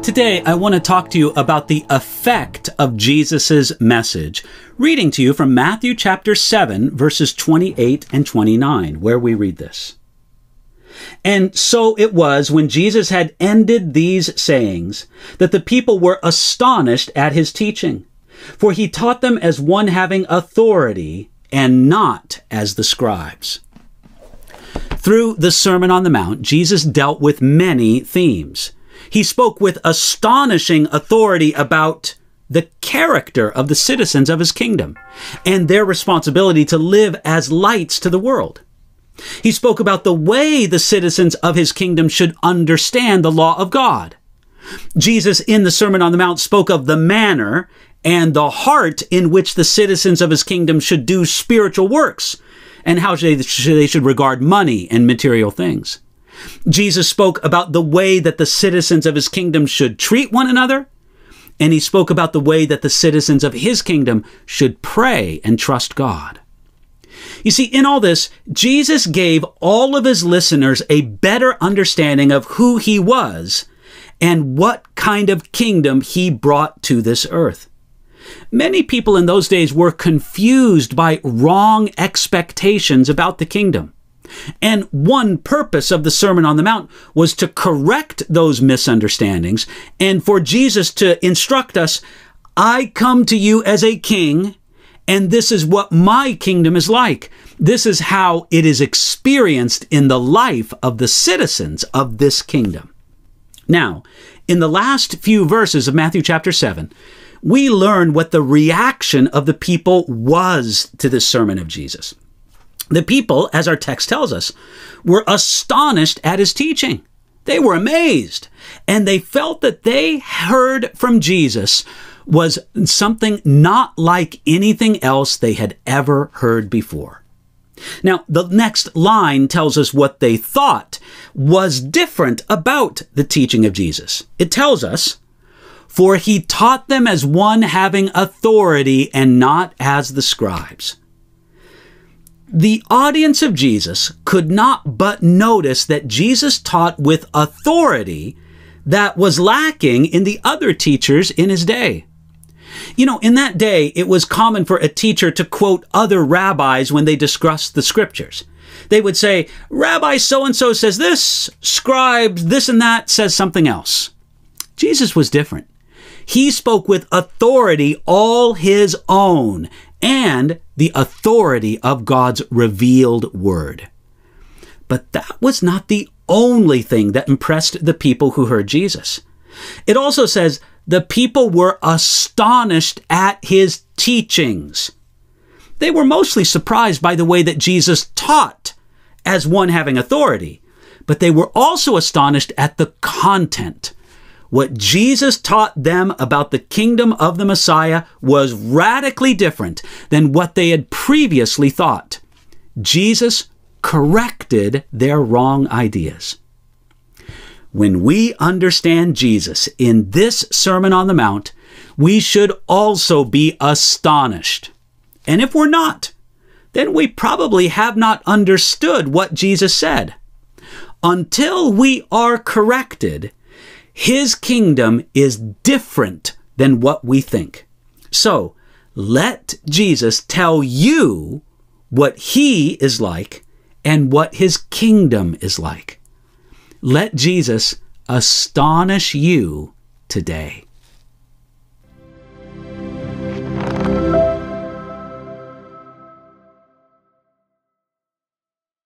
Today, I want to talk to you about the effect of Jesus' message, reading to you from Matthew chapter 7, verses 28 and 29, where we read this. And so it was, when Jesus had ended these sayings, that the people were astonished at his teaching. For he taught them as one having authority, and not as the scribes. Through the Sermon on the Mount, Jesus dealt with many themes. He spoke with astonishing authority about the character of the citizens of his kingdom and their responsibility to live as lights to the world. He spoke about the way the citizens of his kingdom should understand the law of God. Jesus, in the Sermon on the Mount, spoke of the manner and the heart in which the citizens of his kingdom should do spiritual works and how they should regard money and material things. Jesus spoke about the way that the citizens of his kingdom should treat one another, and he spoke about the way that the citizens of his kingdom should pray and trust God. You see, in all this, Jesus gave all of his listeners a better understanding of who he was and what kind of kingdom he brought to this earth. Many people in those days were confused by wrong expectations about the kingdom. And one purpose of the Sermon on the Mount was to correct those misunderstandings and for Jesus to instruct us, I come to you as a king, and this is what my kingdom is like. This is how it is experienced in the life of the citizens of this kingdom. Now, in the last few verses of Matthew chapter 7, we learn what the reaction of the people was to this sermon of Jesus. The people, as our text tells us, were astonished at his teaching. They were amazed, and they felt that they heard from Jesus was something not like anything else they had ever heard before. Now, the next line tells us what they thought was different about the teaching of Jesus. It tells us, for he taught them as one having authority and not as the scribes. The audience of Jesus could not but notice that Jesus taught with authority that was lacking in the other teachers in his day. You know, in that day, it was common for a teacher to quote other rabbis when they discussed the scriptures. They would say, Rabbi so-and-so says this, scribe this and that says something else. Jesus was different. He spoke with authority all his own and the authority of God's revealed word. But that was not the only thing that impressed the people who heard Jesus. It also says the people were astonished at his teachings. They were mostly surprised by the way that Jesus taught as one having authority, but they were also astonished at the content. What Jesus taught them about the kingdom of the Messiah was radically different than what they had previously thought. Jesus corrected their wrong ideas. When we understand Jesus in this Sermon on the Mount, we should also be astonished. And if we're not, then we probably have not understood what Jesus said. Until we are corrected, his kingdom is different than what we think. So let Jesus tell you what he is like and what his kingdom is like. Let Jesus astonish you today.